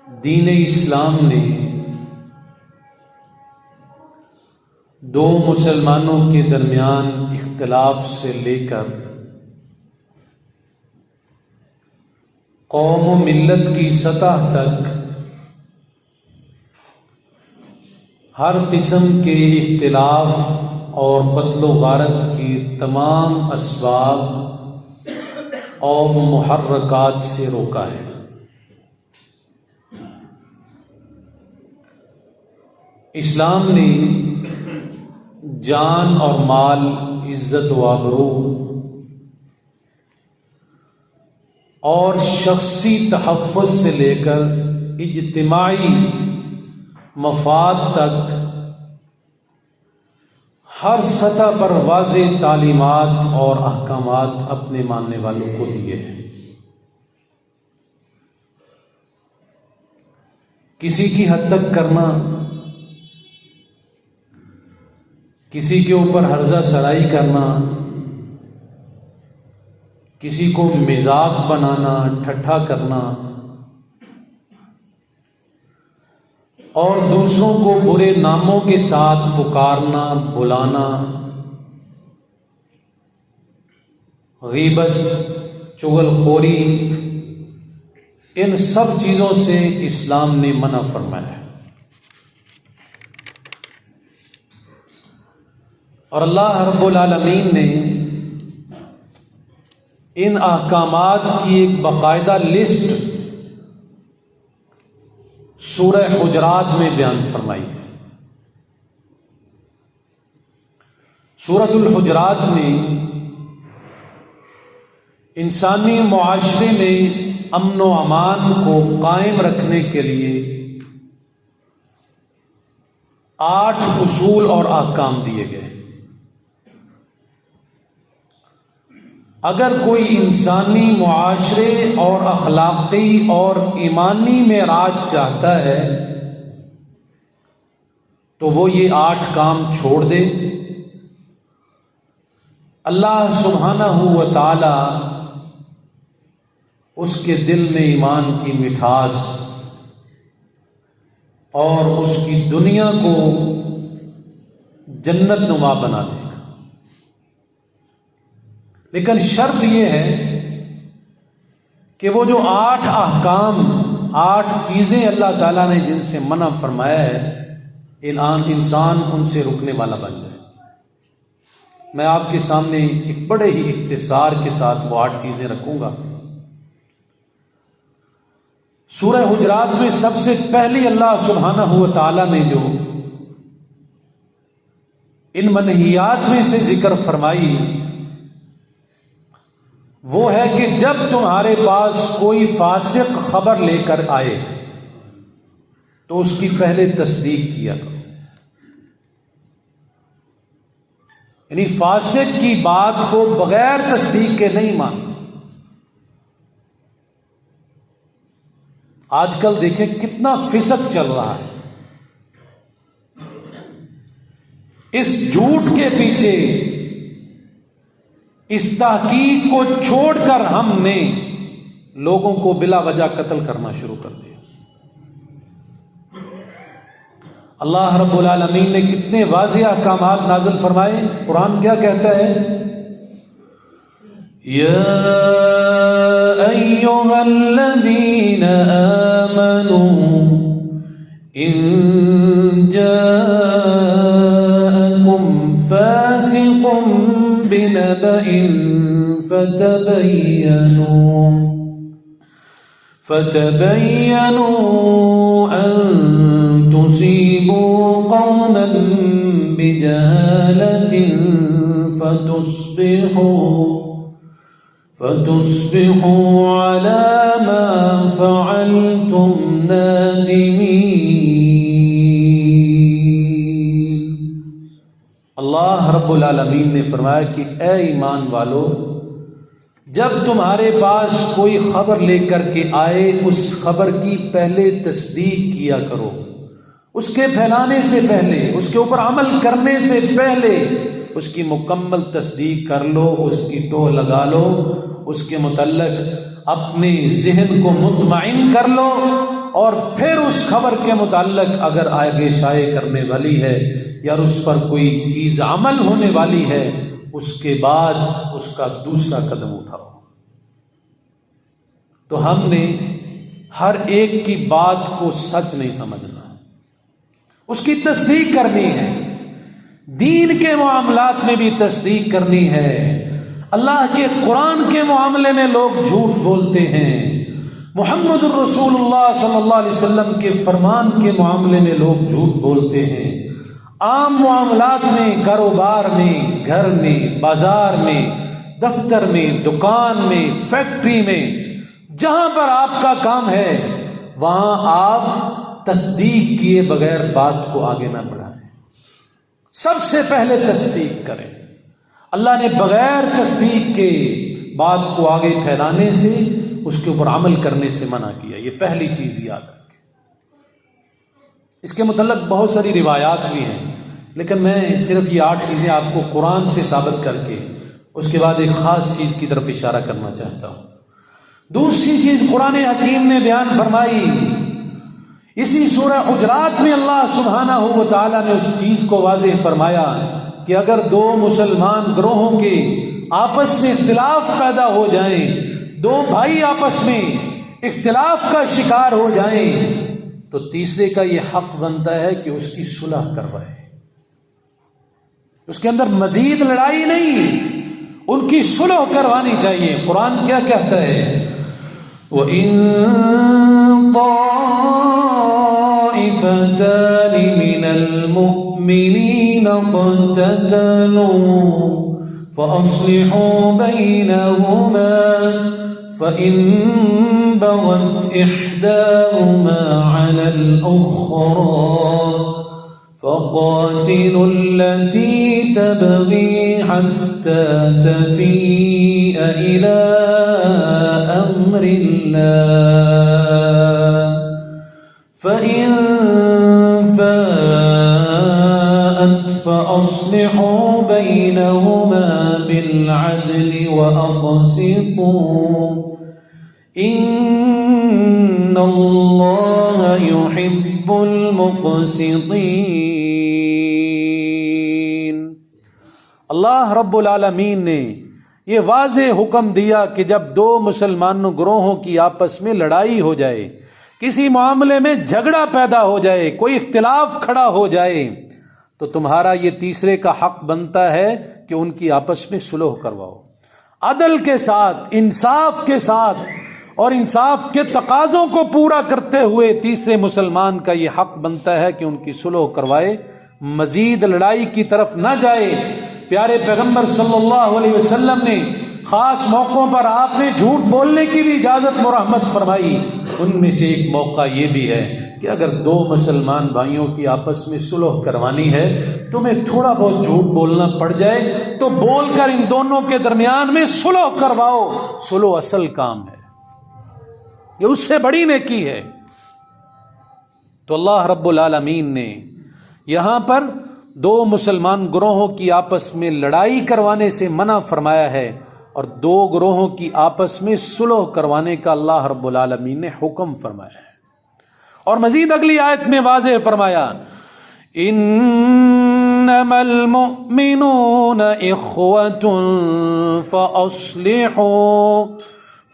دین اسلام نے دو مسلمانوں کے درمیان اختلاف سے لے کر قوم و ملت کی سطح تک ہر قسم کے اختلاف اور قتل و غارت کی تمام اسباب اور محرکات سے روکا ہے۔ اسلام نے جان اور مال، عزت و آبرو اور شخصی تحفظ سے لے کر اجتماعی مفاد تک ہر سطح پر واضح تعلیمات اور احکامات اپنے ماننے والوں کو دیے ہیں۔ کسی کی حد تک کرنا، کسی کے اوپر ہرزہ سرائی کرنا، کسی کو مذاق بنانا، ٹھٹھا کرنا اور دوسروں کو برے ناموں کے ساتھ پکارنا، بلانا، غیبت، چغل خوری، ان سب چیزوں سے اسلام نے منع فرمایا ہے۔ اور اللہ رب العالمین نے ان احکامات کی ایک باقاعدہ لسٹ سورہ حجرات میں بیان فرمائی ہے۔ سورۃ الحجرات میں انسانی معاشرے میں امن و امان کو قائم رکھنے کے لیے 8 اصول اور احکام دیے گئے۔ اگر کوئی انسانی معاشرے اور اخلاقی اور ایمانی معراج چاہتا ہے تو وہ یہ 8 کام چھوڑ دے۔ اللہ سبحانہ و تعالی اس کے دل میں ایمان کی مٹھاس اور اس کی دنیا کو جنت نما بنا دے گا۔ لیکن شرط یہ ہے کہ وہ جو 8 احکام، 8 چیزیں اللہ تعالیٰ نے جن سے منع فرمایا ہے، انسان ان سے رکنے والا بن جائے۔ میں آپ کے سامنے ایک بڑے ہی اختصار کے ساتھ وہ 8 چیزیں رکھوں گا۔ سورہ حجرات میں سب سے پہلی اللہ سبحانہ و تعالیٰ نے جو ان منہیات میں سے ذکر فرمائی وہ ہے کہ جب تمہارے پاس کوئی فاسق خبر لے کر آئے تو اس کی پہلے تصدیق کیا کرو۔ یعنی فاسق کی بات کو بغیر تصدیق کے نہیں ماننا۔ آج کل دیکھیں کتنا فسق چل رہا ہے۔ اس جھوٹ کے پیچھے اس تحقیق کو چھوڑ کر ہم نے لوگوں کو بلا وجہ قتل کرنا شروع کر دیا۔ اللہ رب العالمین نے کتنے واضح احکامات نازل فرمائے۔ قرآن کیا کہتا ہے؟ یا ایھا الذین آمنوا ان جاءکم فاسق بنبأ فتبينوا أن تصيبوا قوما بجهالة فتصبحوا على ما فعلتم نادمين۔ اللہ رب العالمین نے فرمایا کہ اے ایمان والو، جب تمہارے پاس کوئی خبر لے کر کے آئے اس خبر کی پہلے تصدیق کیا کرو، اس کے پھیلانے سے پہلے، اس کے اوپر عمل کرنے سے پہلے اس کی مکمل تصدیق کر لو، اس کی ٹوہ لگا لو، اس کے متعلق اپنے ذہن کو مطمئن کر لو اور پھر اس خبر کے متعلق اگر آگے شائع کرنے والی ہے یا اس پر کوئی چیز عمل ہونے والی ہے، اس کے بعد اس کا دوسرا قدم اٹھاؤ۔ تو ہم نے ہر ایک کی بات کو سچ نہیں سمجھنا، اس کی تصدیق کرنی ہے۔ دین کے معاملات میں بھی تصدیق کرنی ہے۔ اللہ کے قرآن کے معاملے میں لوگ جھوٹ بولتے ہیں، محمد الرسول اللہ صلی اللہ علیہ وسلم کے فرمان کے معاملے میں لوگ جھوٹ بولتے ہیں۔ عام معاملات میں، کاروبار میں، گھر میں، بازار میں، دفتر میں، دکان میں، فیکٹری میں، جہاں پر آپ کا کام ہے وہاں آپ تصدیق کیے بغیر بات کو آگے نہ بڑھائیں۔ سب سے پہلے تصدیق کریں۔ اللہ نے بغیر تصدیق کے بات کو آگے پھیلانے سے، اس کے اوپر عمل کرنے سے منع کیا۔ یہ پہلی چیز یاد رکھیں۔ اس کے متعلق بہت ساری روایات بھی ہیں، لیکن میں صرف یہ 8 چیزیں آپ کو قرآن سے ثابت کر کے اس کے بعد ایک خاص چیز کی طرف اشارہ کرنا چاہتا ہوں۔ دوسری چیز قرآن حکیم نے بیان فرمائی، اسی سورہ حجرات میں اللہ سبحانہ و تعالیٰ نے اس چیز کو واضح فرمایا کہ اگر 2 مسلمان گروہوں کے آپس میں اختلاف پیدا ہو جائیں، 2 بھائی آپس میں اختلاف کا شکار ہو جائیں، تو تیسرے کا یہ حق بنتا ہے کہ اس کی صلح کروائے، اس کے اندر مزید لڑائی نہیں، ان کی صلح کروانی چاہیے۔ قرآن کیا کہتا ہے؟ وَإِن طَائِفَتَانِ مِنَ الْمُؤْمِنِينَ اقْتَتَلُوا فَأَصْلِحُوا بَيْنَهُمَا فَإِن بَغَتْ إِحْدَاهُمَا عَلَى الْأُخْرَى فَقَاتِلُوا الَّتِي تَبْغِي حَتَّى تَفِيءَ إِلَى أَمْرِ اللَّهِ فَإِن فَاءَتْ فَأَصْلِحُوا بَيْنَهُمَا بِالْعَدْلِ وَأَقْسِطُوا إِنَّ اللَّهَ يُحِبُّ الْمُقْسِطِينَ۔ اللہ رب العالمین نے یہ واضح حکم دیا کہ جب 2 مسلمان گروہوں کی آپس میں لڑائی ہو جائے، کسی معاملے میں جھگڑا پیدا ہو جائے، کوئی اختلاف کھڑا ہو جائے، تو تمہارا یہ تیسرے کا حق بنتا ہے کہ ان کی آپس میں صلح کرواؤ، عدل کے ساتھ، انصاف کے ساتھ، اور انصاف کے تقاضوں کو پورا کرتے ہوئے تیسرے مسلمان کا یہ حق بنتا ہے کہ ان کی صلح کروائے، مزید لڑائی کی طرف نہ جائے۔ پیارے پیغمبر صلی اللہ علیہ وسلم نے خاص موقعوں پر آپ نے جھوٹ بولنے کی بھی اجازت مرحمت فرمائی۔ ان میں سے ایک موقع یہ بھی ہے کہ اگر 2 مسلمان بھائیوں کی آپس میں صلح کروانی ہے، تمہیں تھوڑا بہت جھوٹ بولنا پڑ جائے تو بول کر ان دونوں کے درمیان میں صلح کرواؤ۔ صلح اصل کام ہے، یہ اس سے بڑی نیکی ہے۔ تو اللہ رب العالمین نے یہاں پر 2 مسلمان گروہوں کی آپس میں لڑائی کروانے سے منع فرمایا ہے، اور 2 گروہوں کی آپس میں صلح کروانے کا اللہ رب العالمین نے حکم فرمایا ہے۔ اور مزید اگلی آیت میں واضح فرمایا، انما المؤمنون اخوة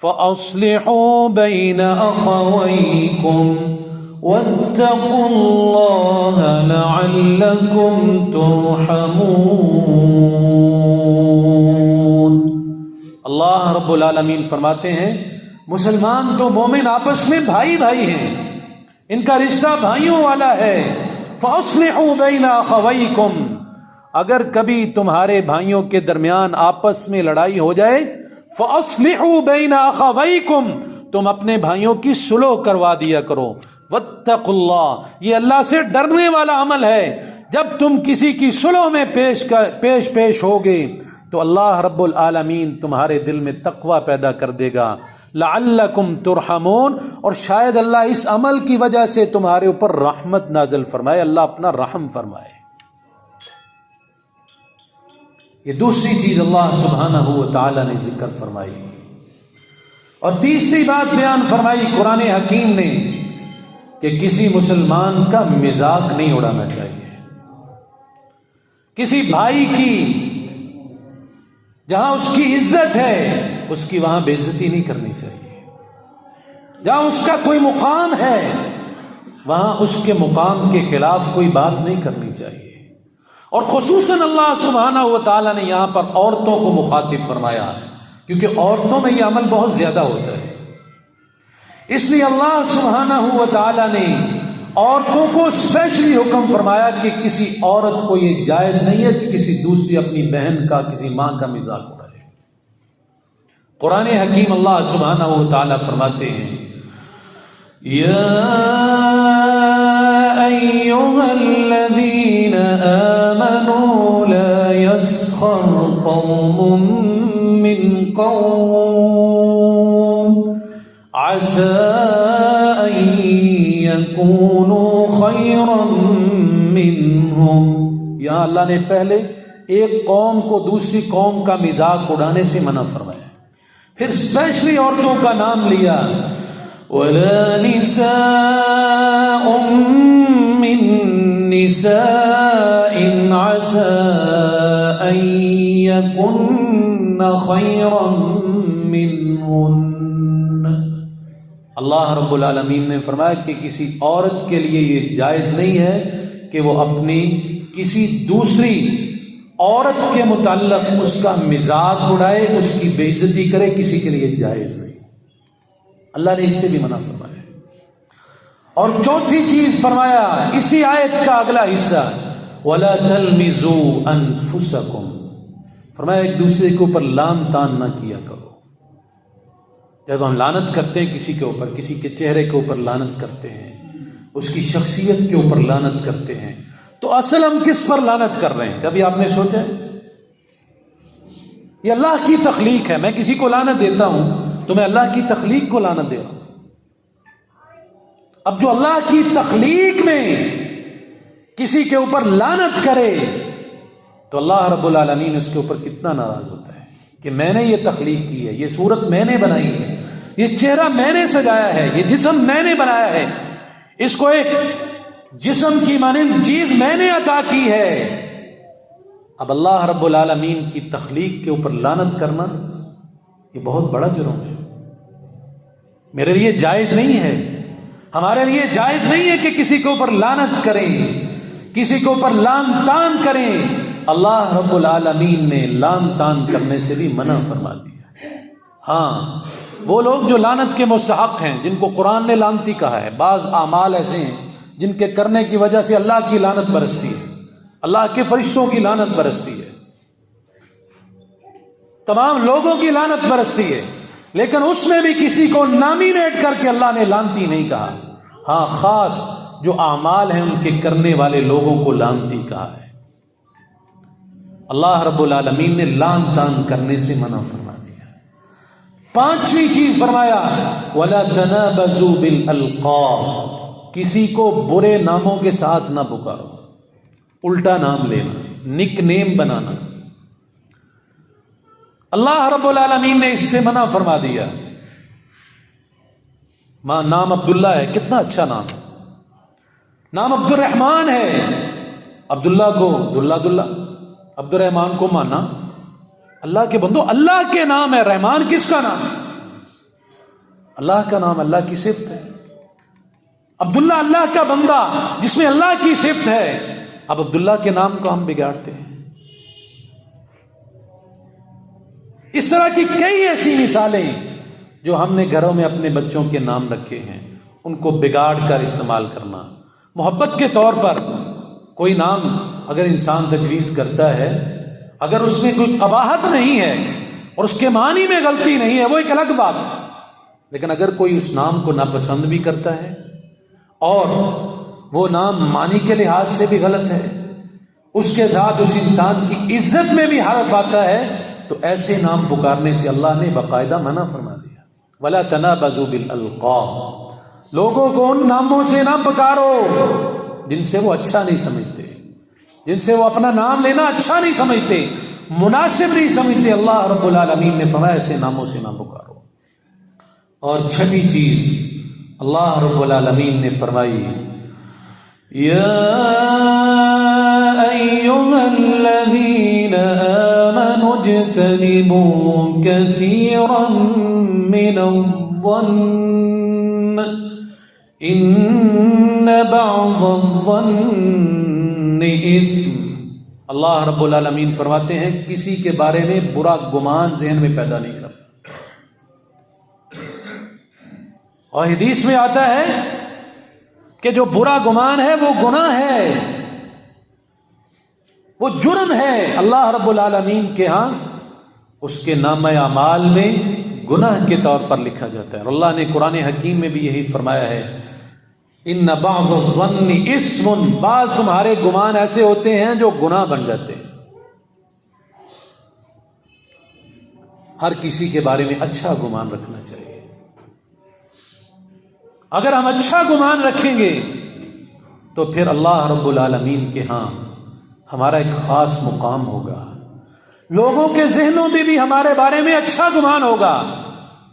فاصلحوا بین اخویکم واتقوا اللہ لعلکم ترحمون۔ اللہ رب العالمین فرماتے ہیں مسلمان تو مومن آپس میں بھائی بھائی ہیں، ان کا رشتہ بھائیوں والا ہے۔ فاصلحوا بین اخویکم، اگر کبھی تمہارے بھائیوں کے درمیان آپس میں لڑائی ہو جائے، فاصلحوا بین اخویکم، تم اپنے بھائیوں کی صلح کروا دیا کرو۔ واتقوا اللہ، یہ اللہ سے ڈرنے والا عمل ہے۔ جب تم کسی کی صلح میں پیش ہوگے تو اللہ رب العالمین تمہارے دل میں تقوی پیدا کر دے گا، لعلکم ترحمون، اور شاید اللہ اس عمل کی وجہ سے تمہارے اوپر رحمت نازل فرمائے، اللہ اپنا رحم فرمائے۔ یہ دوسری چیز اللہ سبحانہ و تعالی نے ذکر فرمائی۔ اور تیسری بات بیان فرمائی قرآن حکیم نے کہ کسی مسلمان کا مذاق نہیں اڑانا چاہیے، کسی بھائی کی جہاں اس کی عزت ہے اس کی وہاں بے عزتی نہیں کرنی چاہیے، جہاں اس کا کوئی مقام ہے وہاں اس کے مقام کے خلاف کوئی بات نہیں کرنی چاہیے۔ اور خصوصاً اللہ سبحانہ و تعالیٰ نے یہاں پر عورتوں کو مخاطب فرمایا ہے، کیونکہ عورتوں میں یہ عمل بہت زیادہ ہوتا ہے، اس لیے اللہ سبحانہ و تعالیٰ نے عورتوں کو اسپیشلی حکم فرمایا کہ کسی عورت کو یہ جائز نہیں ہے کہ کسی دوسری اپنی بہن کا، کسی ماں کا مذاق اڑائے۔ قرآن حکیم اللہ سبحانہ و تعالیٰ فرماتے ہیں یا ایھا الذین آمنوا لا یسخر قوم من قوم عسى أن يكونوا خيرا منهم۔ یہاں اللہ نے پہلے ایک قوم کو دوسری قوم کا مذاق اڑانے سے منع فرمایا، پھر اسپیشلی عورتوں کا نام لیا، وَلَا نِسَاءٌ مِّن نِسَاءٍ عَسَىٰ أَن يَكُنَّ خَيْرًا مِّنْهُنَّ۔ اللہ رب العالمین نے فرمایا کہ کسی عورت کے لیے یہ جائز نہیں ہے کہ وہ اپنی کسی دوسری عورت کے متعلق اس کا مذاق اڑائے، اس کی بے عزتی کرے، کسی کے لیے جائز نہیں۔ اللہ نے اس سے بھی منع فرمایا۔ اور چوتھی چیز فرمایا اسی آیت کا اگلا حصہ، وَلَا تَلْمِزُوا أَنفُسَكُمْ، فرمایا ایک دوسرے کے اوپر لان تان نہ کیا کرو۔ جب ہم لعنت کرتے ہیں کسی کے اوپر، کسی کے چہرے کے اوپر لعنت کرتے ہیں، اس کی شخصیت کے اوپر لعنت کرتے ہیں، تو اصل ہم کس پر لعنت کر رہے ہیں؟ کبھی آپ نے سوچا؟ یہ اللہ کی تخلیق ہے، میں کسی کو لعنت دیتا ہوں تو میں اللہ کی تخلیق کو لعنت دے رہا ہوں۔ اب جو اللہ کی تخلیق میں کسی کے اوپر لعنت کرے تو اللہ رب العالمین اس کے اوپر کتنا ناراض ہوتا ہے کہ میں نے یہ تخلیق کی ہے، یہ صورت میں نے بنائی ہے، یہ چہرہ میں نے سجایا ہے، یہ جسم میں نے بنایا ہے، اس کو ایک جسم کی مانند چیز میں نے عطا کی ہے۔ اب اللہ رب العالمین کی تخلیق کے اوپر لعنت کرنا یہ بہت بڑا جرم ہے، میرے لیے جائز نہیں ہے، ہمارے لیے جائز نہیں ہے کہ کسی کے اوپر لعنت کریں، کسی کے اوپر لان تان کریں۔ اللہ رب العالمین نے لان تان کرنے سے بھی منع فرما دیا۔ ہاں، وہ لوگ جو لعنت کے مستحق ہیں، جن کو قرآن نے لعنتی کہا ہے، بعض اعمال ایسے ہیں جن کے کرنے کی وجہ سے اللہ کی لعنت برستی ہے، اللہ کے فرشتوں کی لعنت برستی ہے، تمام لوگوں کی لعنت برستی ہے، لیکن اس میں بھی کسی کو نامینیٹ کر کے اللہ نے لعنتی نہیں کہا۔ ہاں، خاص جو اعمال ہیں ان کے کرنے والے لوگوں کو لعنتی کہا ہے۔ اللہ رب العالمین نے لان تان کرنے سے منع فرما دیا۔ پانچویں چیز فرمایا وَلَا تَنَابَزُوا بِالْأَلْقَابِ، کسی کو برے ناموں کے ساتھ نہ پکارو، الٹا نام لینا، نک نیم بنانا، اللہ رب العالمین نے اس سے منع فرما دیا۔ ماں نام عبداللہ ہے، کتنا اچھا نام ہے، نام عبد الرحمن ہے، عبداللہ کو دلہ عبد الرحمن کو مانا، اللہ کے بندو اللہ کے نام ہے، رحمان کس کا نام ہے؟ اللہ کا نام، اللہ کی صفت ہے۔ عبداللہ اللہ کا بندہ جس میں اللہ کی صفت ہے، اب عبداللہ کے نام کو ہم بگاڑتے ہیں۔ اس طرح کی کئی ایسی مثالیں جو ہم نے گھروں میں اپنے بچوں کے نام رکھے ہیں، ان کو بگاڑ کر استعمال کرنا۔ محبت کے طور پر کوئی نام اگر انسان تجویز کرتا ہے، اگر اس میں کوئی قباحت نہیں ہے اور اس کے معنی میں غلطی نہیں ہے، وہ ایک الگ بات ہے، لیکن اگر کوئی اس نام کو ناپسند بھی کرتا ہے اور وہ نام معنی کے لحاظ سے بھی غلط ہے، اس کے ساتھ اس انسان کی عزت میں بھی حرف آتا ہے، تو ایسے نام پکارنے سے اللہ نے باقاعدہ منع فرما دیا۔ وَلَا تَنَابَزُوا بِالْأَلْقَابِ، لوگوں کو ان ناموں سے نہ پکارو جن سے وہ اچھا نہیں سمجھتے، جن سے وہ اپنا نام لینا اچھا نہیں سمجھتے، مناسب نہیں سمجھتے۔ اللہ رب العالمین نے فرمایا ایسے ناموں سے نہ پکارو۔ اور چھٹی چیز اللہ رب العالمین نے فرمائی یا ایھا الذین آمنوا اجتنبوا کثیرا من الظن ان بعض الظن اثم. اللہ رب العالمین فرماتے ہیں کسی کے بارے میں برا گمان ذہن میں پیدا نہیں کرنا. اور حدیث میں آتا ہے کہ جو برا گمان ہے وہ گناہ ہے، وہ جرم ہے. اللہ رب العالمین کے ہاں اس کے نامہ اعمال میں گناہ کے طور پر لکھا جاتا ہے. اور اللہ نے قرآن حکیم میں بھی یہی فرمایا ہے ان بعض الظن اسم، بعض تمہارے گمان ایسے ہوتے ہیں جو گناہ بن جاتے ہیں. ہر کسی کے بارے میں اچھا گمان رکھنا چاہیے. اگر ہم اچھا گمان رکھیں گے تو پھر اللہ رب العالمین کے ہاں ہمارا ایک خاص مقام ہوگا. لوگوں کے ذہنوں میں بھی ہمارے بارے میں اچھا گمان ہوگا.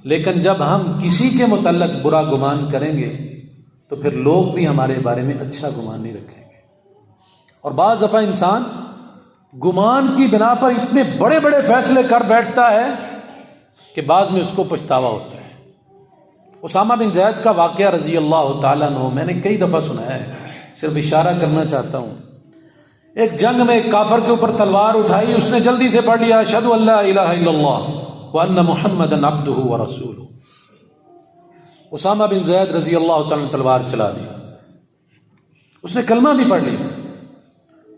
لیکن جب ہم کسی کے متعلق برا گمان کریں گے تو پھر لوگ بھی ہمارے بارے میں اچھا گمان نہیں رکھیں گے. اور بعض دفعہ انسان گمان کی بنا پر اتنے بڑے بڑے فیصلے کر بیٹھتا ہے کہ بعض میں اس کو پچھتاوا ہوتا ہے. اسامہ بن زید کا واقعہ رضی اللہ تعالیٰ عنہ میں نے کئی دفعہ سنایا ہے، صرف اشارہ کرنا چاہتا ہوں. ایک جنگ میں ایک کافر کے اوپر تلوار اٹھائی، اس نے جلدی سے پڑھ لیا اشہد ان لا الہ الا اللہ وان محمدا عبدہ ورسولہ. اسامہ بن زید رضی اللہ تعالیٰ نے تلوار چلا دی، اس نے کلمہ بھی پڑھ لیا،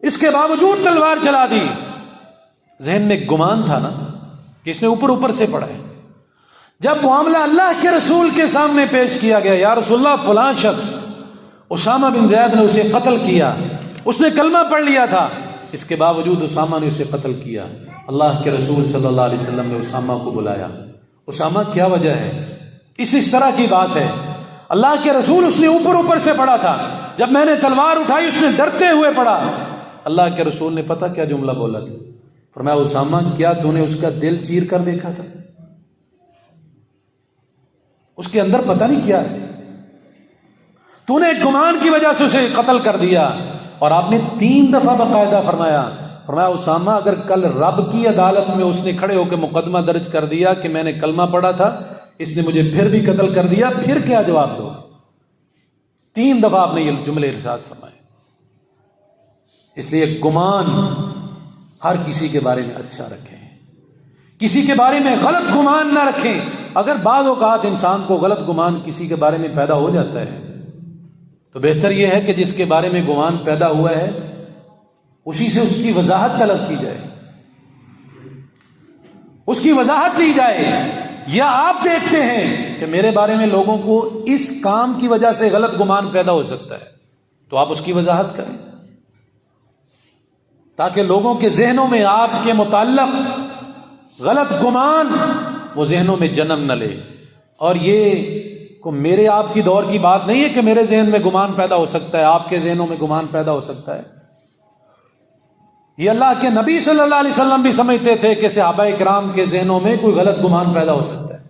اس کے باوجود تلوار چلا دی. ذہن میں گمان تھا نا کہ اس نے اوپر اوپر سے پڑھا ہے. جب معاملہ اللہ کے رسول کے سامنے پیش کیا گیا، یا رسول اللہ فلاں شخص اسامہ بن زید نے اسے قتل کیا، اس نے کلمہ پڑھ لیا تھا، اس کے باوجود اسامہ نے اسے قتل کیا. اللہ کے رسول صلی اللہ علیہ وسلم نے اسامہ کو بلایا. اسامہ کیا وجہ ہے؟ اس طرح کی بات ہے، اللہ کے رسول اس نے اوپر اوپر سے پڑھا تھا، جب میں نے تلوار اٹھائی اس نے ڈرتے ہوئے پڑھا. اللہ کے رسول نے پتہ کیا جملہ بولا تھا؟ فرمایا اسامہ کیا تو نے اس کا دل چیر کر دیکھا تھا؟ اس کے اندر پتہ نہیں کیا ہے، تو نے ایک گمان کی وجہ سے اسے قتل کر دیا. اور آپ نے 3 دفعہ باقاعدہ فرمایا اسامہ اگر کل رب کی عدالت میں اس نے کھڑے ہو کے مقدمہ درج کر دیا کہ میں نے کلمہ پڑھا تھا، اس نے مجھے پھر بھی قتل کر دیا، پھر کیا جواب دو؟ 3 دفعہ آپ نے یہ جملے ارشاد فرمائے. اس لیے گمان ہر کسی کے بارے میں اچھا رکھیں، کسی کے بارے میں غلط گمان نہ رکھیں. اگر بعض اوقات انسان کو غلط گمان کسی کے بارے میں پیدا ہو جاتا ہے تو بہتر یہ ہے کہ جس کے بارے میں گمان پیدا ہوا ہے اسی سے اس کی وضاحت طلب کی جائے، اس کی وضاحت لی جائے. یا آپ دیکھتے ہیں کہ میرے بارے میں لوگوں کو اس کام کی وجہ سے غلط گمان پیدا ہو سکتا ہے تو آپ اس کی وضاحت کریں تاکہ لوگوں کے ذہنوں میں آپ کے متعلق غلط گمان وہ ذہنوں میں جنم نہ لے. اور یہ کو میرے آپ کی دور کی بات نہیں ہے کہ میرے ذہن میں گمان پیدا ہو سکتا ہے، آپ کے ذہنوں میں گمان پیدا ہو سکتا ہے. یہ اللہ کے نبی صلی اللہ علیہ وسلم بھی سمجھتے تھے کہ صحابہ کرام کے ذہنوں میں کوئی غلط گمان پیدا ہو سکتا ہے.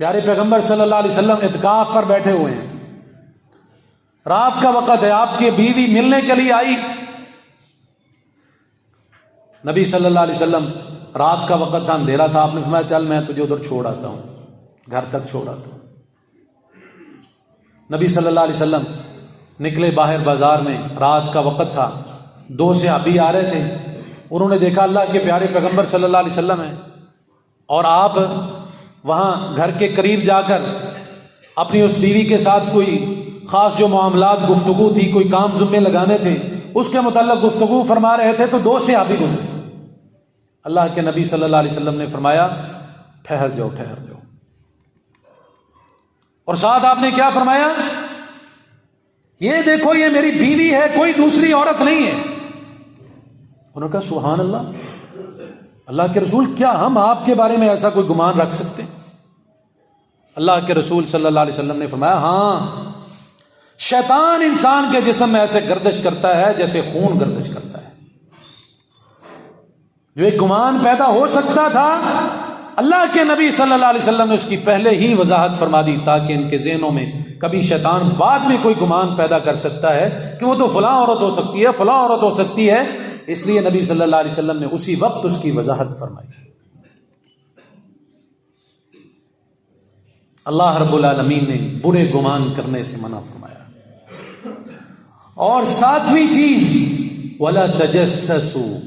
پیارے پیغمبر صلی اللہ علیہ وسلم اعتکاف پر بیٹھے ہوئے ہیں، رات کا وقت ہے، آپ کی بیوی ملنے کے لیے آئی. نبی صلی اللہ علیہ وسلم رات کا وقت تھا، اندھیرا تھا، آپ نے فرمایا چل میں تجھے ادھر چھوڑ آتا ہوں، گھر تک چھوڑ آتا ہوں. نبی صلی اللہ علیہ وسلم نکلے باہر بازار میں، رات کا وقت تھا. 2 صحابی آ رہے تھے، انہوں نے دیکھا اللہ کے پیارے پیغمبر صلی اللہ علیہ وسلم ہیں اور آپ وہاں گھر کے قریب جا کر اپنی اس بیوی کے ساتھ کوئی خاص جو معاملات گفتگو تھی، کوئی کام ذمے لگانے تھے، اس کے متعلق گفتگو فرما رہے تھے تو 2 صحابی گزرے. اللہ کے نبی صلی اللہ علیہ وسلم نے فرمایا ٹھہر جاؤ ٹھہر جاؤ. اور ساتھ آپ نے کیا فرمایا؟ یہ دیکھو یہ میری بیوی ہے، کوئی دوسری عورت نہیں ہے. انہوں نے کہا سبحان اللہ، اللہ کے رسول کیا ہم آپ کے بارے میں ایسا کوئی گمان رکھ سکتے ہیں؟ اللہ کے رسول صلی اللہ علیہ وسلم نے فرمایا ہاں، شیطان انسان کے جسم میں ایسے گردش کرتا ہے جیسے خون گردش کرتا ہے. جو ایک گمان پیدا ہو سکتا تھا اللہ کے نبی صلی اللہ علیہ وسلم نے اس کی پہلے ہی وضاحت فرما دی تاکہ ان کے ذہنوں میں کبھی شیطان بعد میں کوئی گمان پیدا کر سکتا ہے کہ وہ تو فلاں عورت ہو سکتی ہے، فلاں عورت ہو سکتی ہے، اس لیے نبی صلی اللہ علیہ وسلم نے اسی وقت اس کی وضاحت فرمائی۔ اللہ رب العالمین نے برے گمان کرنے سے منع فرمایا۔ اور ساتویں چیز وَلَا تَجَسَّسُوا،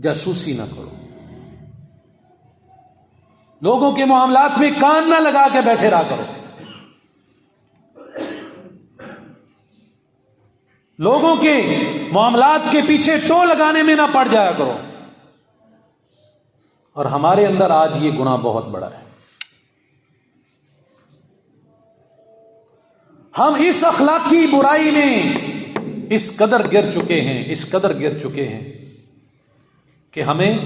جاسوسی نہ کرو، لوگوں کے معاملات میں کان نہ لگا کے بیٹھے رہا کرو، لوگوں کے معاملات کے پیچھے ٹو لگانے میں نہ پڑ جایا کرو۔ اور ہمارے اندر آج یہ گناہ بہت بڑا ہے، ہم اس اخلاقی برائی میں اس قدر گر چکے ہیں کہ ہمیں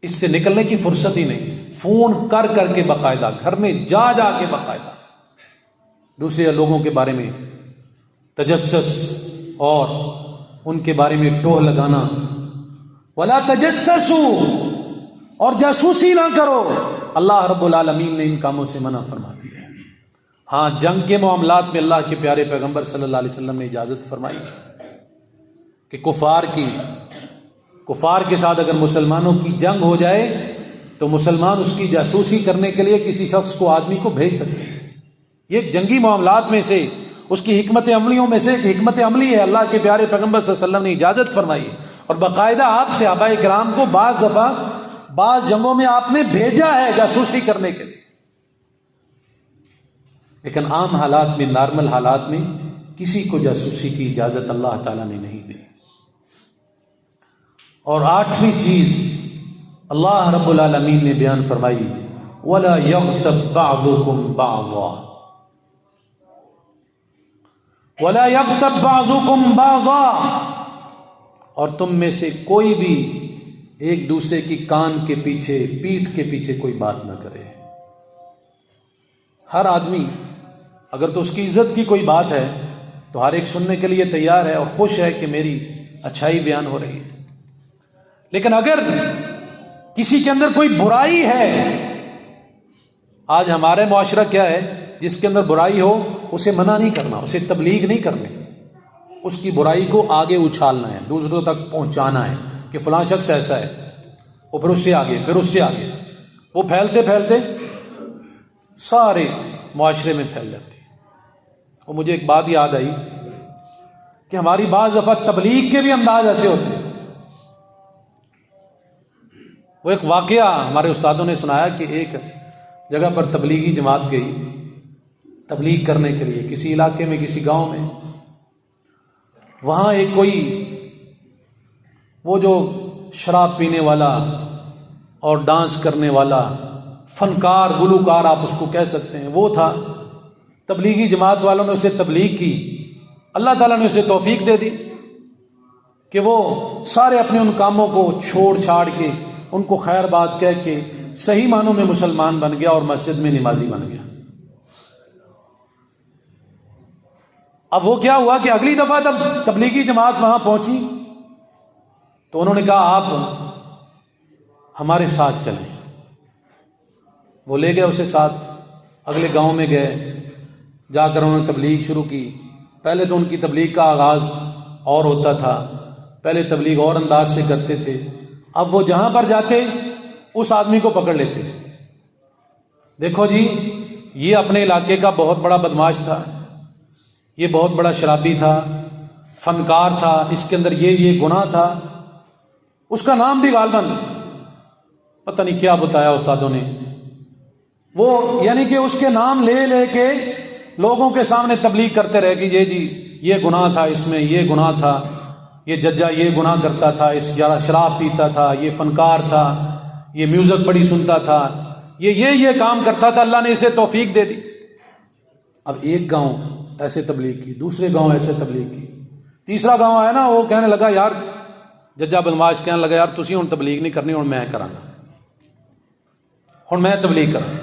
اس سے نکلنے کی فرصت ہی نہیں۔ فون کر کر کے باقاعدہ، گھر میں جا کے باقاعدہ دوسرے لوگوں کے بارے میں تجسس اور ان کے بارے میں ٹوہ لگانا۔ ولا تجسسوا، اور جاسوسی نہ کرو، اللہ رب العالمین نے ان کاموں سے منع فرما دیا ہے۔ ہاں، جنگ کے معاملات میں اللہ کے پیارے پیغمبر صلی اللہ علیہ وسلم نے اجازت فرمائی کہ کفار کے ساتھ اگر مسلمانوں کی جنگ ہو جائے تو مسلمان اس کی جاسوسی کرنے کے لیے کسی شخص کو، آدمی کو بھیج سکتے ہیں۔ یہ جنگی معاملات میں سے اس کی حکمت عملیوں میں سے ایک حکمت عملی ہے، اللہ کے پیارے پیغمبر صلی اللہ علیہ وسلم نے اجازت فرمائی اور باقاعدہ آپ صحابہ کرام کو بعض دفعہ بعض جنگوں میں آپ نے بھیجا ہے جاسوسی کرنے کے لیے۔ لیکن عام حالات میں، نارمل حالات میں کسی کو جاسوسی کی اجازت اللہ تعالیٰ نے نہیں دی۔ اور آٹھویں چیز اللہ رب العالمین نے بیان فرمائی، وَلَا يَغْتَبْ بَعْضُكُمْ بَعْضًا، وَلَا يَغْتَبْ بَعْضُكُمْ بَعْضًا، اور تم میں سے کوئی بھی ایک دوسرے کی کان کے پیچھے، پیٹھ کے پیچھے کوئی بات نہ کرے۔ ہر آدمی اگر تو اس کی عزت کی کوئی بات ہے تو ہر ایک سننے کے لیے تیار ہے اور خوش ہے کہ میری اچھائی بیان ہو رہی ہے، لیکن اگر کسی کے اندر کوئی برائی ہے، آج ہمارے معاشرہ کیا ہے، جس کے اندر برائی ہو اسے منع نہیں کرنا، اسے تبلیغ نہیں کرنی، اس کی برائی کو آگے اچھالنا ہے، دوسروں تک پہنچانا ہے کہ فلاں شخص ایسا ہے، وہ پھر اس سے آگے، پھر اس سے آگے، وہ پھیلتے پھیلتے سارے معاشرے میں پھیل جاتی ہے۔ اور مجھے ایک بات یاد آئی کہ ہماری بعض دفعہ تبلیغ کے بھی انداز ایسے ہوتے ہیں۔ وہ ایک واقعہ ہمارے استادوں نے سنایا کہ ایک جگہ پر تبلیغی جماعت گئی تبلیغ کرنے کے لیے کسی علاقے میں، کسی گاؤں میں۔ وہاں ایک کوئی وہ جو شراب پینے والا اور ڈانس کرنے والا فنکار، گلوکار آپ اس کو کہہ سکتے ہیں، وہ تھا۔ تبلیغی جماعت والوں نے اسے تبلیغ کی، اللہ تعالیٰ نے اسے توفیق دے دی کہ وہ سارے اپنے ان کاموں کو چھوڑ چھاڑ کے، ان کو خیر بات کہہ کے صحیح معنوں میں مسلمان بن گیا اور مسجد میں نمازی بن گیا۔ اب وہ کیا ہوا کہ اگلی دفعہ جب تبلیغی جماعت وہاں پہنچی تو انہوں نے کہا آپ ہمارے ساتھ چلیں۔ وہ لے گئے اسے ساتھ، اگلے گاؤں میں گئے، جا کر انہوں نے تبلیغ شروع کی۔ پہلے تو ان کی تبلیغ کا آغاز اور ہوتا تھا، پہلے تبلیغ اور انداز سے کرتے تھے، اب وہ جہاں پر جاتے اس آدمی کو پکڑ لیتے، دیکھو جی یہ اپنے علاقے کا بہت بڑا بدماش تھا، یہ بہت بڑا شرابی تھا، فنکار تھا، اس کے اندر یہ گناہ تھا۔ اس کا نام بھی غالباً پتہ نہیں کیا بتایا استادوں نے، وہ یعنی کہ اس کے نام لے لے کے لوگوں کے سامنے تبلیغ کرتے رہے کہ یہ جی یہ گناہ تھا، اس میں یہ گناہ تھا، یہ ججا یہ گناہ کرتا تھا، اس شراب پیتا تھا، یہ فنکار تھا، یہ میوزک بڑی سنتا تھا، یہ کام کرتا تھا، اللہ نے اسے توفیق دے دی۔ اب ایک گاؤں ایسے تبلیغ کی، دوسرے گاؤں ایسے تبلیغ کی، تیسرا گاؤں آیا نا، وہ کہنے لگا یار ججا بدماش کہنے لگا یار تسی ہن تبلیغ نہیں کرنی، ہن میں کراں گا، ہن میں تبلیغ کراں۔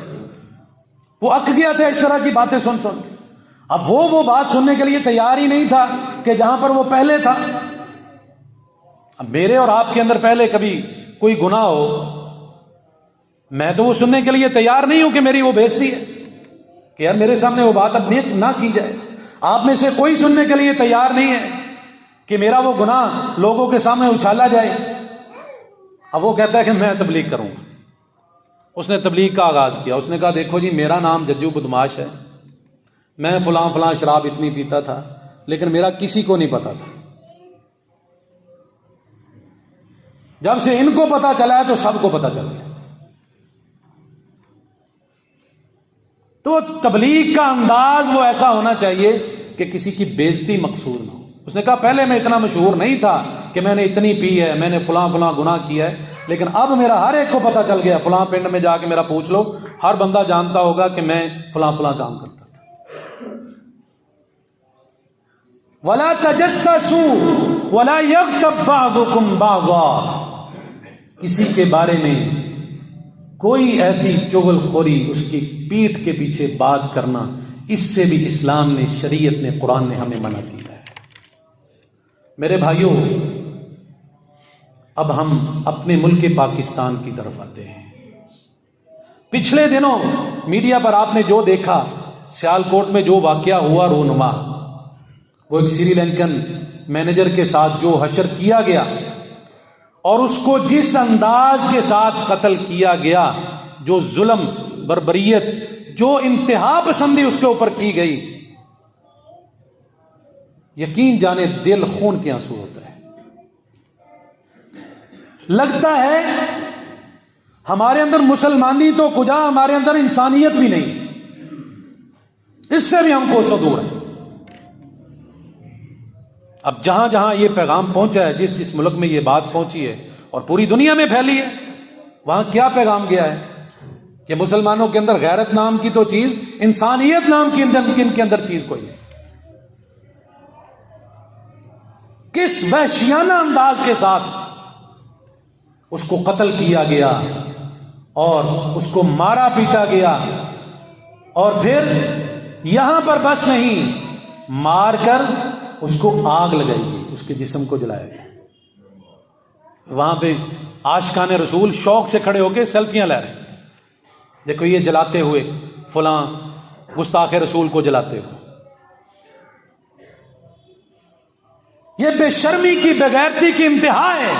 وہ اک گیا تھا اس طرح کی باتیں سن سن کے۔ اب وہ بات سننے کے لیے تیار ہی نہیں تھا کہ جہاں پر وہ پہلے تھا۔ اب میرے اور آپ کے اندر پہلے کبھی کوئی گناہ ہو میں تو وہ سننے کے لیے تیار نہیں ہوں کہ میری وہ بےزتی ہے، کہ یار میرے سامنے وہ بات اب نہ کی جائے۔ آپ میں سے کوئی سننے کے لیے تیار نہیں ہے کہ میرا وہ گناہ لوگوں کے سامنے اچھالا جائے۔ اب وہ کہتا ہے کہ میں تبلیغ کروں گا۔ اس نے تبلیغ کا آغاز کیا، اس نے کہا دیکھو جی میرا نام ججو بدماش ہے، میں فلاں شراب اتنی پیتا تھا، لیکن میرا کسی کو نہیں پتا تھا، جب سے ان کو پتا چلا ہے تو سب کو پتا چل گیا۔ تو تبلیغ کا انداز وہ ایسا ہونا چاہیے کہ کسی کی بےزتی مقصود نہ ہو۔ اس نے کہا پہلے میں اتنا مشہور نہیں تھا کہ میں نے اتنی پی ہے، میں نے فلاں گناہ کیا ہے، لیکن اب میرا ہر ایک کو پتا چل گیا، فلاں پنڈ میں جا کے میرا پوچھ لو، ہر بندہ جانتا ہوگا کہ میں فلاں کام کرتا تھا۔ وَلَا تَجَسَّسُوا وَلَا يَغْتَبْ بَعْضُكُمْ بَعْضًا، کسی کے بارے میں کوئی ایسی چغل خوری، اس کی پیٹھ کے پیچھے بات کرنا، اس سے بھی اسلام نے، شریعت نے، قرآن نے ہمیں منع کیا ہے۔ میرے بھائیوں، اب ہم اپنے ملک پاکستان کی طرف آتے ہیں۔ پچھلے دنوں میڈیا پر آپ نے جو دیکھا، سیالکوٹ میں جو واقعہ ہوا رونما، وہ ایک سری لنکن مینیجر کے ساتھ جو حشر کیا گیا، اور اس کو جس انداز کے ساتھ قتل کیا گیا، جو ظلم، بربریت، جو انتہا پسندی اس کے اوپر کی گئی، یقین جانے دل خون کے آنسو ہوتا ہے۔ لگتا ہے ہمارے اندر مسلمانی تو کجا، ہمارے اندر انسانیت بھی نہیں، اس سے بھی ہم کو دور ہے۔ اب جہاں جہاں یہ پیغام پہنچا ہے، جس جس ملک میں یہ بات پہنچی ہے اور پوری دنیا میں پھیلی ہے، وہاں کیا پیغام گیا ہے کہ مسلمانوں کے اندر غیرت نام کی تو چیز، انسانیت نام کی ان کے اندر چیز کوئی نہیں۔ کس وحشیانہ انداز کے ساتھ اس کو قتل کیا گیا اور اس کو مارا پیٹا گیا، اور پھر یہاں پر بس نہیں، مار کر اس کو آگ لگائی گئی، اس کے جسم کو جلایا گیا۔ وہاں پہ عاشقان رسول شوق سے کھڑے ہو کے سیلفیاں لے رہے ہیں، دیکھو یہ جلاتے ہوئے، فلاں گستاخ رسول کو جلاتے ہوئے۔ یہ بے شرمی کی، بغیرتی کی انتہا ہے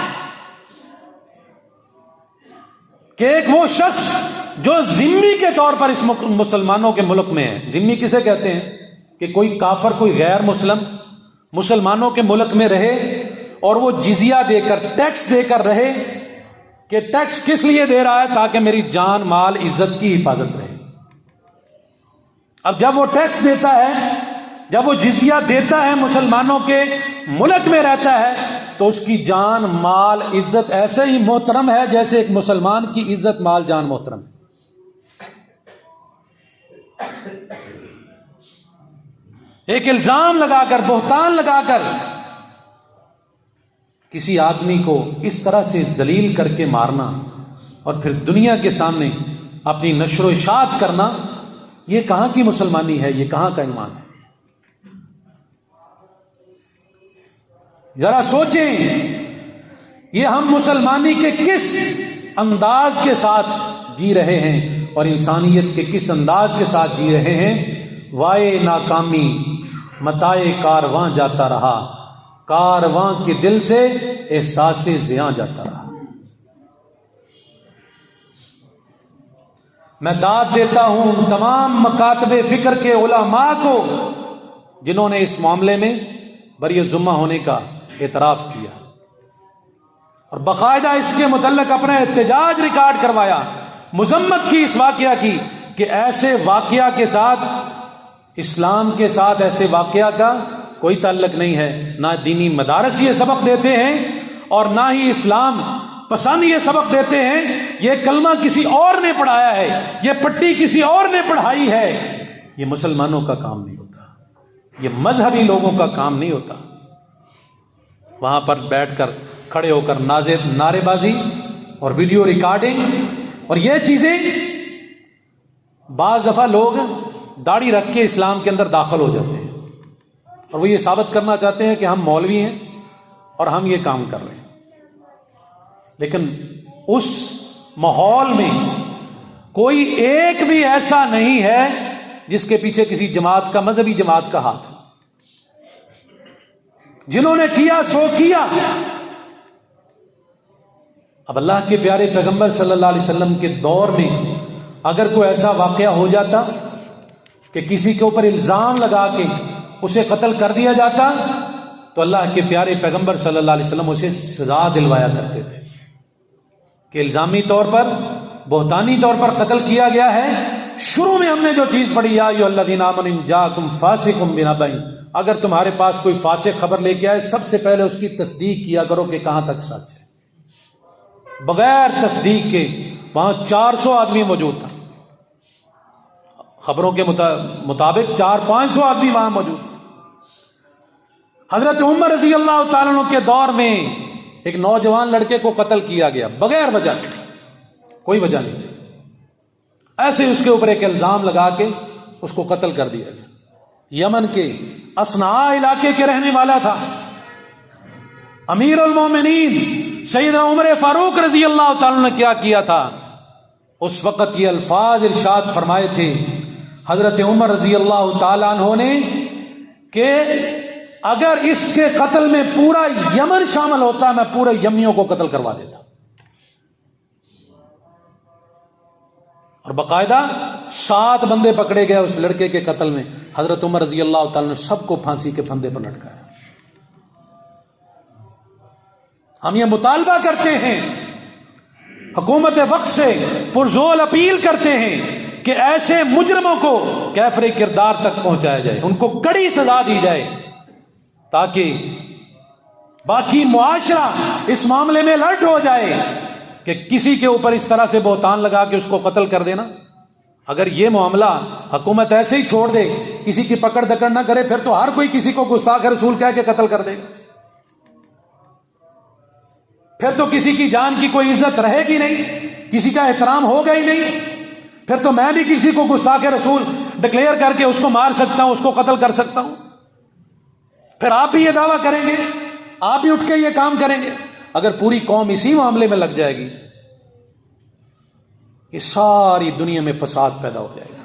کہ ایک وہ شخص جو ذمہ کے طور پر اس مسلمانوں کے ملک میں ہے۔ ذمہ کسے کہتے ہیں؟ کہ کوئی کافر، کوئی غیر مسلم مسلمانوں کے ملک میں رہے اور وہ جزیہ دے کر، ٹیکس دے کر رہے، کہ ٹیکس کس لیے دے رہا ہے؟ تاکہ میری جان، مال، عزت کی حفاظت رہے۔ اب جب وہ ٹیکس دیتا ہے، جب وہ جزیہ دیتا ہے، مسلمانوں کے ملک میں رہتا ہے، تو اس کی جان، مال، عزت ایسے ہی محترم ہے جیسے ایک مسلمان کی عزت، مال، جان محترم ہے۔ ایک الزام لگا کر، بہتان لگا کر کسی آدمی کو اس طرح سے ذلیل کر کے مارنا اور پھر دنیا کے سامنے اپنی نشر و اشاعت کرنا، یہ کہاں کی مسلمانی ہے؟ یہ کہاں کا ایمان ہے؟ ذرا سوچیں، یہ ہم مسلمانی کے کس انداز کے ساتھ جی رہے ہیں اور انسانیت کے کس انداز کے ساتھ جی رہے ہیں؟ وائے ناکامی متائے کارواں جاتا رہا، کارواں کے دل سے احساس زیاں جاتا رہا۔ میں داد دیتا ہوں تمام مکاتب فکر کے علماء کو جنہوں نے اس معاملے میں بری ذمہ ہونے کا اعتراف کیا اور باقاعدہ اس کے متعلق اپنا احتجاج ریکارڈ کروایا، مذمت کی اس واقعہ کی کہ ایسے واقعہ کے ساتھ، اسلام کے ساتھ ایسے واقعہ کا کوئی تعلق نہیں ہے۔ نہ دینی مدارس یہ سبق دیتے ہیں اور نہ ہی اسلام پسند یہ سبق دیتے ہیں۔ یہ کلمہ کسی اور نے پڑھایا ہے، یہ پٹی کسی اور نے پڑھائی ہے۔ یہ مسلمانوں کا کام نہیں ہوتا، یہ مذہبی لوگوں کا کام نہیں ہوتا۔ وہاں پر بیٹھ کر، کھڑے ہو کر نعرے بازی اور ویڈیو ریکارڈنگ، اور یہ چیزیں بعض دفعہ لوگ داڑھی رکھ کے اسلام کے اندر داخل ہو جاتے ہیں اور وہ یہ ثابت کرنا چاہتے ہیں کہ ہم مولوی ہیں اور ہم یہ کام کر رہے ہیں۔ لیکن اس ماحول میں کوئی ایک بھی ایسا نہیں ہے جس کے پیچھے کسی جماعت کا، مذہبی جماعت کا ہاتھ ہو. جنہوں نے کیا سو کیا. اب اللہ کے پیارے پیغمبر صلی اللہ علیہ وسلم کے دور میں اگر کوئی ایسا واقعہ ہو جاتا کہ کسی کے اوپر الزام لگا کے اسے قتل کر دیا جاتا تو اللہ کے پیارے پیغمبر صلی اللہ علیہ وسلم اسے سزا دلوایا کرتے تھے کہ الزامی طور پر، بہتانی طور پر قتل کیا گیا ہے. شروع میں ہم نے جو چیز پڑھی، یا ایھا الذین آمنوا ان جاءکم فاسق بنبأ، اگر تمہارے پاس کوئی فاسق خبر لے کے آئے سب سے پہلے اس کی تصدیق کیا کرو کہ کہاں تک سچ ہے. بغیر تصدیق کے وہاں 400 آدمی موجود تھا، خبروں کے مطابق 400-500 آدمی وہاں موجود تھے. حضرت عمر رضی اللہ تعالیٰ عنہ کے دور میں ایک نوجوان لڑکے کو قتل کیا گیا بغیر وجہ، کوئی وجہ نہیں تھی، ایسے اس کے اوپر ایک الزام لگا کے اس کو قتل کر دیا گیا. یمن کے اصنعاء علاقے کے رہنے والا تھا. امیر المومنین سیدنا عمر فاروق رضی اللہ تعالیٰ نے کیا تھا؟ اس وقت یہ الفاظ ارشاد فرمائے تھے حضرت عمر رضی اللہ تعالیٰ عنہ نے کہ اگر اس کے قتل میں پورا یمن شامل ہوتا میں پورے یمنیوں کو قتل کروا دیتا. اور باقاعدہ 7 بندے پکڑے گئے اس لڑکے کے قتل میں. حضرت عمر رضی اللہ تعالیٰ نے سب کو پھانسی کے پھندے پر لٹکایا. ہم یہ مطالبہ کرتے ہیں، حکومت وقت سے پرزور اپیل کرتے ہیں کہ ایسے مجرموں کو کیفر کردار تک پہنچایا جائے، ان کو کڑی سزا دی جائے تاکہ باقی معاشرہ اس معاملے میں الرٹ ہو جائے کہ کسی کے اوپر اس طرح سے بہتان لگا کے اس کو قتل کر دینا. اگر یہ معاملہ حکومت ایسے ہی چھوڑ دے، کسی کی پکڑ دکڑ نہ کرے، پھر تو ہر کوئی کسی کو گستاخ رسول کہہ کے قتل کر دے گا. پھر تو کسی کی جان کی کوئی عزت رہے گی نہیں، کسی کا احترام ہوگا ہی نہیں. پھر تو میں بھی کسی کو گستاخ رسول ڈکلیئر کر کے اس کو مار سکتا ہوں، اس کو قتل کر سکتا ہوں. پھر آپ بھی یہ دعویٰ کریں گے، آپ بھی اٹھ کے یہ کام کریں گے. اگر پوری قوم اسی معاملے میں لگ جائے گی کہ ساری دنیا میں فساد پیدا ہو جائے گا.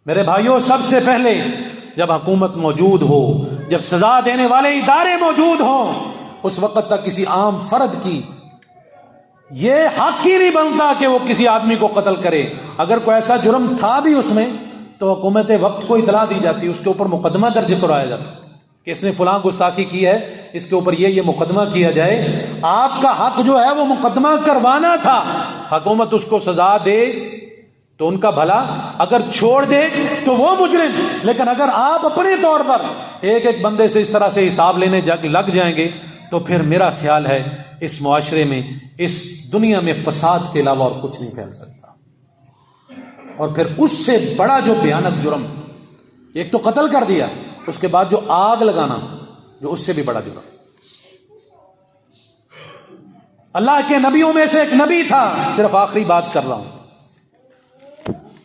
میرے بھائیوں، سب سے پہلے جب حکومت موجود ہو، جب سزا دینے والے ادارے موجود ہوں، اس وقت تک کسی عام فرد کی یہ حق ہی نہیں بنتا کہ وہ کسی آدمی کو قتل کرے. اگر کوئی ایسا جرم تھا بھی اس میں تو حکومت وقت کو اطلاع دی جاتی، اس کے اوپر مقدمہ درج کرایا جاتا کہ اس نے فلاں گستاخی کی ہے، اس کے اوپر یہ مقدمہ کیا جائے. آپ کا حق جو ہے وہ مقدمہ کروانا تھا. حکومت اس کو سزا دے تو ان کا بھلا، اگر چھوڑ دے تو وہ مجرم. لیکن اگر آپ اپنے طور پر ایک ایک بندے سے اس طرح سے حساب لینے لگ جائیں گے تو پھر میرا خیال ہے اس معاشرے میں، اس دنیا میں فساد کے علاوہ اور کچھ نہیں پھیل سکتا. اور پھر اس سے بڑا جو بھیانک جرم، ایک تو قتل کر دیا، اس کے بعد جو آگ لگانا، جو اس سے بھی بڑا جرم. اللہ کے نبیوں میں سے ایک نبی تھا، صرف آخری بات کر رہا ہوں،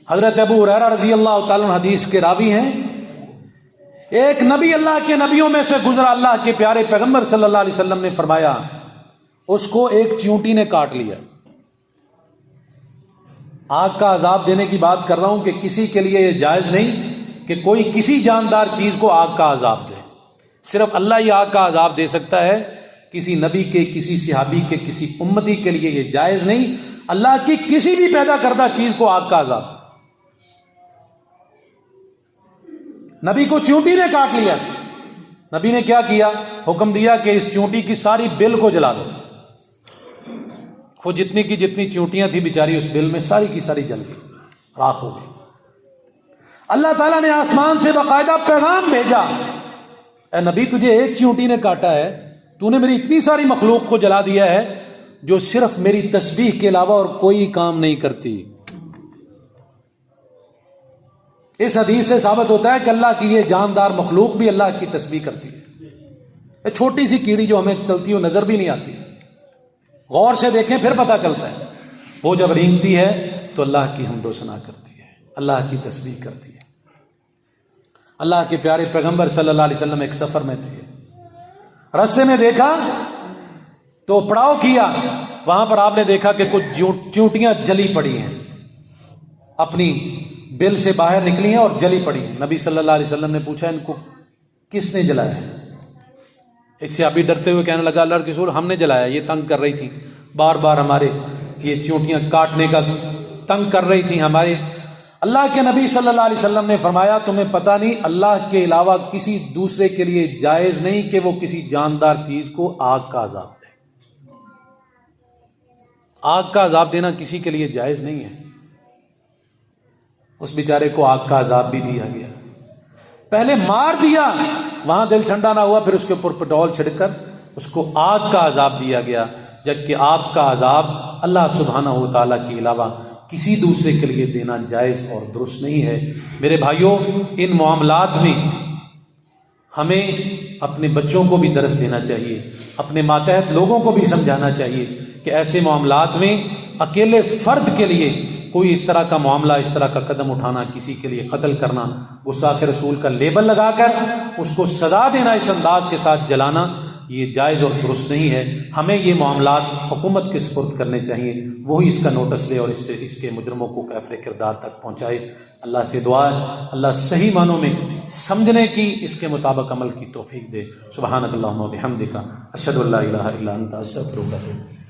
حضرت ابو ہریرہ رضی اللہ تعالیٰ عنہ حدیث کے راوی ہیں. ایک نبی اللہ کے نبیوں میں سے گزرا، اللہ کے پیارے پیغمبر صلی اللہ علیہ وسلم نے فرمایا اس کو ایک چیونٹی نے کاٹ لیا. آگ کا عذاب دینے کی بات کر رہا ہوں کہ کسی کے لیے یہ جائز نہیں کہ کوئی کسی جاندار چیز کو آگ کا عذاب دے. صرف اللہ ہی آگ کا عذاب دے سکتا ہے. کسی نبی کے، کسی صحابی کے، کسی امتی کے لیے یہ جائز نہیں اللہ کی کسی بھی پیدا کردہ چیز کو آگ کا عذاب. نبی کو چیونٹی نے کاٹ لیا. نبی نے کیا کیا؟ حکم دیا کہ اس چیونٹی کی ساری بل کو جلا دو. وہ جتنی کی جتنی چیونٹیاں تھی بیچاری اس بل میں ساری کی ساری جل گئی، راکھ ہو گئی. اللہ تعالیٰ نے آسمان سے باقاعدہ پیغام بھیجا، اے نبی تجھے ایک چیونٹی نے کاٹا ہے، تو نے میری اتنی ساری مخلوق کو جلا دیا ہے جو صرف میری تسبیح کے علاوہ اور کوئی کام نہیں کرتی. اس حدیث سے ثابت ہوتا ہے کہ اللہ کی یہ جاندار مخلوق بھی اللہ کی تسبیح کرتی ہے. یہ چھوٹی سی کیڑی جو ہمیں چلتی ہو نظر بھی نہیں آتی، غور سے دیکھیں پھر پتہ چلتا ہے. وہ جب رینگتی ہے تو اللہ کی حمد و ثنا کرتی ہے، اللہ کی تسبیح کرتی ہے. اللہ کے پیارے پیغمبر صلی اللہ علیہ وسلم ایک سفر میں تھے، راستے میں دیکھا تو پڑاؤ کیا، وہاں پر آپ نے دیکھا کہ کچھ چیونٹیاں جلی پڑی ہیں. اپنی بل سے باہر نکلی ہیں اور جلی پڑی ہیں. نبی صلی اللہ علیہ وسلم نے پوچھا ان کو کس نے جلایا ہے؟ ایک صحابی ڈرتے ہوئے کہنے لگا اللہ کے رسول ہم نے جلایا, یہ تنگ کر رہی تھی, بار بار ہمارے یہ چونٹیاں کاٹنے کا تنگ کر رہی تھی ہمارے. اللہ کے نبی صلی اللہ علیہ وسلم نے فرمایا تمہیں پتہ نہیں اللہ کے علاوہ کسی دوسرے کے لیے جائز نہیں کہ وہ کسی جاندار چیز کو آگ کا عذاب دے. آگ کا عذاب دینا کسی کے لیے جائز نہیں ہے. اس بیچارے کو آگ کا عذاب بھی دیا گیا, پہلے مار دیا, وہاں دل ٹھنڈا نہ ہوا, پھر اس کے اوپر پٹرول چھڑک کر اس کو آگ کا عذاب دیا گیا, جبکہ آگ کا عذاب اللہ سبحانہ و تعالیٰ کے علاوہ کسی دوسرے کے لیے دینا جائز اور درست نہیں ہے. میرے بھائیوں, ان معاملات میں ہمیں اپنے بچوں کو بھی درس دینا چاہیے, اپنے ماتحت لوگوں کو بھی سمجھانا چاہیے کہ ایسے معاملات میں اکیلے فرد کے لیے کوئی اس طرح کا معاملہ, اس طرح کا قدم اٹھانا, کسی کے لیے قتل کرنا, گستاخ رسول کا لیبل لگا کر اس کو سزا دینا, اس انداز کے ساتھ جلانا, یہ جائز اور درست نہیں ہے. ہمیں یہ معاملات حکومت کے سپرد کرنے چاہیے, وہی اس کا نوٹس لے اور اس کے مجرموں کو کیفر کردار تک پہنچائے. اللہ سے دعا ہے اللہ صحیح معنوں میں سمجھنے کی, اس کے مطابق عمل کی توفیق دے. سبحانک اللہم و بحمدک اشہد ان لا الہ الا انت استغفرک.